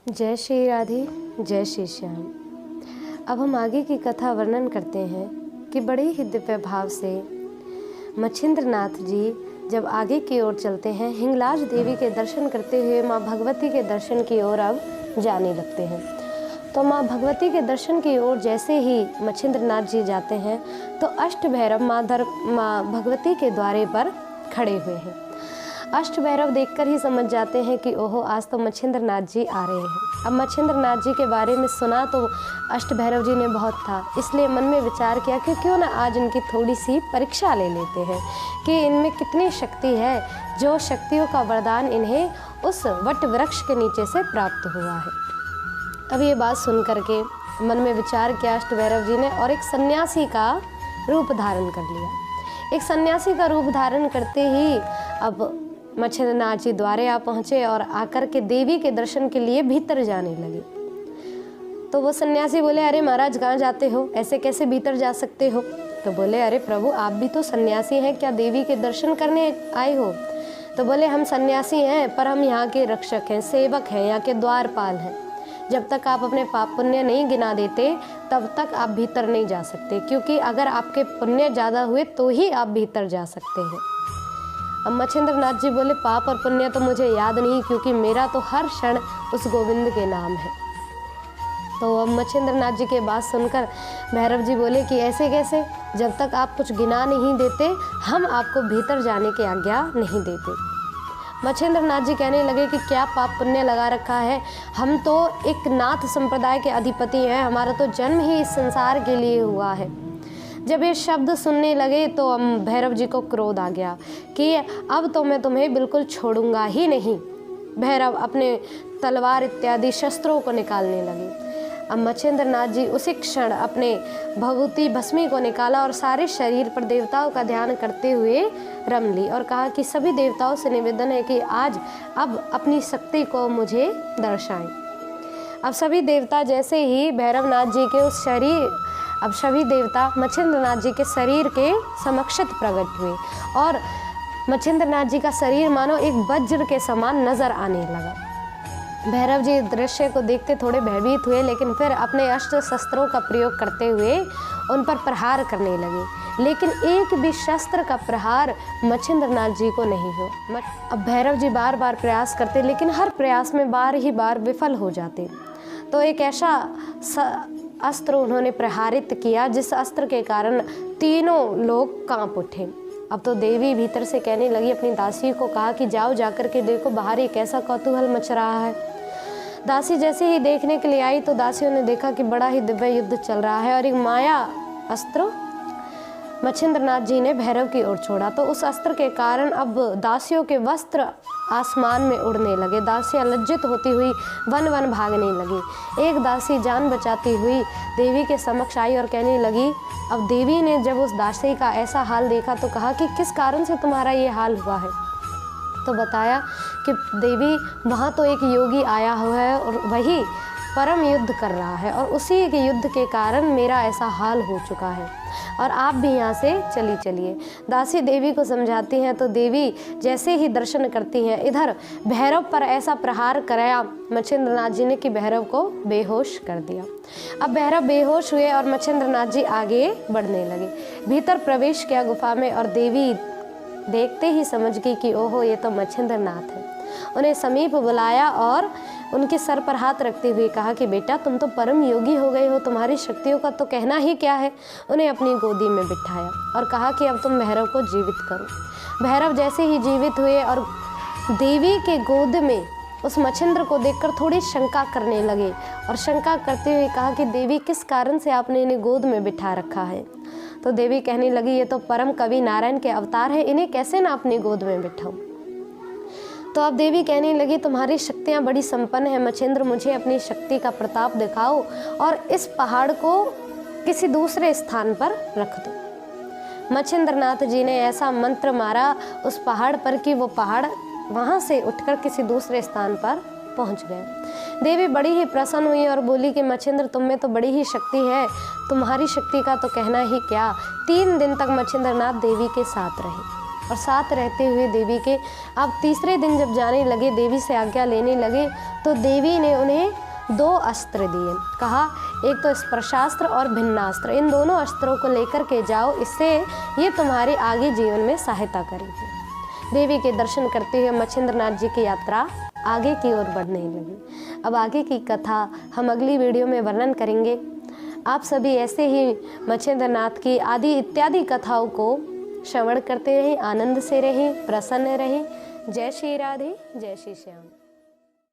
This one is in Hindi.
जय श्री राधे, जय श्री श्याम। अब हम आगे की कथा वर्णन करते हैं कि बड़े ही दिव्य भाव से मच्छिंद्रनाथ जी जब आगे की ओर चलते हैं, हिंगलाज देवी के दर्शन करते हुए माँ भगवती के दर्शन की ओर अब जाने लगते हैं। तो माँ भगवती के दर्शन की ओर जैसे ही मच्छिंद्रनाथ जी जाते हैं तो अष्ट भैरव माँ भगवती के द्वारे पर खड़े हुए हैं। अष्ट भैरव देखकर ही समझ जाते हैं कि ओहो, आज तो मच्छिंद्रनाथ जी आ रहे हैं। अब मच्छिंद्रनाथ जी के बारे में सुना तो अष्ट भैरव जी ने बहुत था, इसलिए मन में विचार किया कि क्यों ना आज इनकी थोड़ी सी परीक्षा ले लेते हैं कि इनमें कितनी शक्ति है, जो शक्तियों का वरदान इन्हें उस वट वृक्ष के नीचे से प्राप्त हुआ है। अब ये बात सुन करके मन में विचार किया अष्ट भैरव जी ने और एक सन्यासी का रूप धारण कर लिया। एक सन्यासी का रूप धारण करते ही अब मच्छिंद्रनाथ जी द्वारे आ पहुँचे और आकर के देवी के दर्शन के लिए भीतर जाने लगे। तो वो सन्यासी बोले, अरे महाराज कहाँ जाते हो, ऐसे कैसे भीतर जा सकते हो? तो बोले, अरे प्रभु आप भी तो सन्यासी हैं, क्या देवी के दर्शन करने आए हो? तो बोले, हम सन्यासी हैं पर हम यहाँ के रक्षक हैं, सेवक हैं, यहाँ के द्वारपाल हैं। जब तक आप अपने पाप पुण्य नहीं गिना देते तब तक आप भीतर नहीं जा सकते, क्योंकि अगर आपके पुण्य ज़्यादा हुए तो ही आप भीतर जा सकते हैं। अब मच्छिंद्रनाथ जी बोले, पाप और पुण्य तो मुझे याद नहीं, क्योंकि मेरा तो हर क्षण उस गोविंद के नाम है। तो अब मच्छिंद्रनाथ जी के बात सुनकर भैरव जी बोले कि ऐसे कैसे, जब तक आप कुछ गिना नहीं देते हम आपको भीतर जाने की आज्ञा नहीं देते। मच्छिंद्रनाथ जी कहने लगे कि क्या पाप पुण्य लगा रखा है, हम तो एक नाथ संप्रदाय के अधिपति हैं, हमारा तो जन्म ही इस संसार के लिए हुआ है। जब ये शब्द सुनने लगे तो भैरव जी को क्रोध आ गया कि अब तो मैं तुम्हें बिल्कुल छोड़ूंगा ही नहीं। भैरव अपने तलवार इत्यादि शस्त्रों को निकालने लगे। अब मच्छिंद्रनाथ जी उसी क्षण अपने भभूति भस्मी को निकाला और सारे शरीर पर देवताओं का ध्यान करते हुए रम ली और कहा कि सभी देवताओं से निवेदन है कि आज अब अपनी शक्ति को मुझे दर्शाएं। अब सभी देवता जैसे ही भैरवनाथ जी के उस शरीर, अब सभी देवता मच्छिंद्रनाथ जी के शरीर के समक्षत प्रकट हुए और मच्छिंद्रनाथ जी का शरीर मानो एक वज्र के समान नजर आने लगा। भैरव जी दृश्य को देखते थोड़े भयभीत हुए, लेकिन फिर अपने अस्त्र शस्त्रों का प्रयोग करते हुए उन पर प्रहार करने लगे, लेकिन एक भी शस्त्र का प्रहार मच्छिंद्रनाथ जी को नहीं हो। अब भैरव जी बार बार प्रयास करते, लेकिन हर प्रयास में बार ही बार विफल हो जाते। तो एक ऐसा अस्त्र उन्होंने प्रहारित किया जिस अस्त्र के कारण तीनों लोग कांप उठे। अब तो देवी भीतर से कहने लगी, अपनी दासी को कहा कि जाओ जाकर के देखो बाहर एक ऐसा कौतूहल मच रहा है। दासी जैसे ही देखने के लिए आई तो दासियों ने देखा कि बड़ा ही दिव्य युद्ध चल रहा है और एक माया अस्त्र मच्छिंद्रनाथ जी ने भैरव की ओर छोड़ा। तो उस अस्त्र के कारण अब दासियों के वस्त्र आसमान में उड़ने लगे। दासियां लज्जित होती हुई वन वन भागने लगी। एक दासी जान बचाती हुई देवी के समक्ष आई और कहने लगी, अब देवी ने जब उस दासी का ऐसा हाल देखा तो कहा कि किस कारण से तुम्हारा ये हाल हुआ है? तो बताया कि देवी वहाँ तो एक योगी आया हुआ है और वही परम युद्ध कर रहा है और उसी के युद्ध के कारण मेरा ऐसा हाल हो चुका है और आप भी यहाँ से चलिए। दासी देवी को समझाती हैं तो देवी जैसे ही दर्शन करती हैं, इधर भैरव पर ऐसा प्रहार कराया मच्छिंद्रनाथ जी ने कि भैरव को बेहोश कर दिया। अब भैरव बेहोश हुए और मच्छिंद्रनाथ जी आगे बढ़ने लगे। भीतर प्रवेश किया गुफा में और देवी देखते ही समझ गई कि ओहो, ये तो मच्छिंद्रनाथ है। उन्हें समीप बुलाया और उनके सर पर हाथ रखते हुए कहा कि बेटा तुम तो परम योगी हो गए हो, तुम्हारी शक्तियों का तो कहना ही क्या है। उन्हें अपनी गोदी में बिठाया और कहा कि अब तुम भैरव को जीवित करो। भैरव जैसे ही जीवित हुए और देवी के गोद में उस मच्छिंद्र को देखकर थोड़ी शंका करने लगे और शंका करते हुए कहा कि देवी किस कारण से आपने इन्हें गोद में बिठा रखा है? तो देवी कहने लगी, ये तो परम कवि नारायण के अवतार है, इन्हें कैसे ना अपनी गोद में बिठाऊं? तो अब देवी कहने लगी, तुम्हारी शक्तियाँ बड़ी संपन्न है मच्छिंद्र, मुझे अपनी शक्ति का प्रताप दिखाओ और इस पहाड़ को किसी दूसरे स्थान पर रख दो। मच्छिंद्रनाथ जी ने ऐसा मंत्र मारा उस पहाड़ पर कि वो पहाड़ वहाँ से उठकर किसी दूसरे स्थान पर पहुँच गए। देवी बड़ी ही प्रसन्न हुई और बोली कि मच्छिंद्र तुम में तो बड़ी ही शक्ति है, तुम्हारी शक्ति का तो कहना ही क्या। 3 दिन तक मच्छिंद्रनाथ देवी के साथ रहे। और साथ रहते हुए देवी के अब तीसरे दिन जब जाने लगे, देवी से आज्ञा लेने लगे, तो देवी ने उन्हें 2 अस्त्र दिए। कहा एक तो स्पर्शास्त्र और भिन्नास्त्र, इन दोनों अस्त्रों को लेकर के जाओ, इससे ये तुम्हारे आगे जीवन में सहायता करेगी। देवी के दर्शन करते हुए मच्छिंद्रनाथ जी की यात्रा आगे की ओर बढ़ने लगी। अब आगे की कथा हम अगली वीडियो में वर्णन करेंगे। आप सभी ऐसे ही मच्छिंद्रनाथ की आदि इत्यादि कथाओं को श्रवण करते रहें, आनंद से रहें, प्रसन्न रहें। जय श्री राधे, जय श्री श्याम।